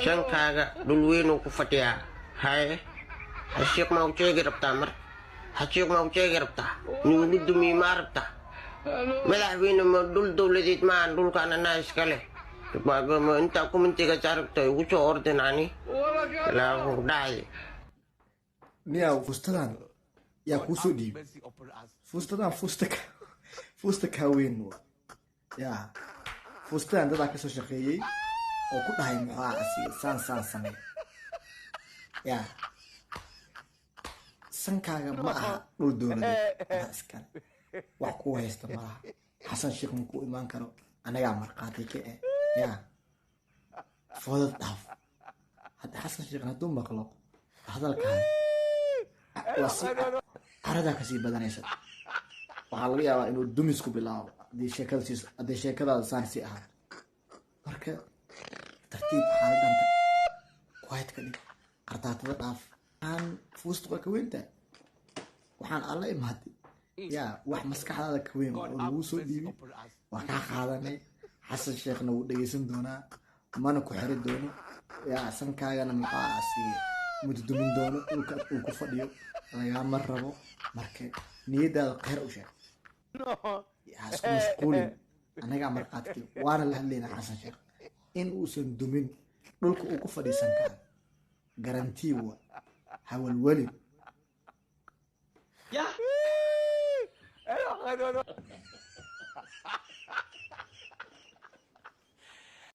shankaaga dhul weyn uu ku fadhiyaa haye hashiiq ma u sheegi rabtaa mar hashiiq ma u sheegi rabtaa nuugu dumii ma rabtaa madaxweyne ma dhul dowladeed maahan dhulkaana naa iska leh intaa kumintiga saaragta ugu soo ordinaani laagu dhacay miyaa fustadan yaa kuu soo dhiibay fustadan fusta kaaweyn yaa fustadan dadaa kasoo shaqeeyey oo ku dhahay muxuu asiga saan samey yaa sankaaga ma aha dhul dowladeed aa iskale wax kuu haysta malaha xasan sheekh ma ku imaan karo anagaa marqaati ka eh yaa foodad dhaaf hadda xasan sheekh hadduu maqlo hadalkaan waa si caradaa kasii badanaysa waxaa laga yaabaa inuu dumis ku bilaabo haddii sheekadaada saan sii ahaa marka tartiib xaaladanta quiet ka dhig qardaatada dhaaf aan fuusta waa ka weynta waxaan alla imaaday yaa wax maskaxdaada ka weyn oo lagu soo dhiibi waa kaa qaadanay xasan sheekhna wuu dhegeysan doonaa mana ku xiri doono yaa sankaagana maxaa asiye muddumin doono dhulka uu ku fadhiyo lagama rabo marka niyadaada khayr u sheeg yaa isku mashquulin anagaa marqaadkii waana la hadlaynaa xasan sheekh in uusan dumin dhulka uu ku fadhiisan karo garantii wa hawalwelin Yeah.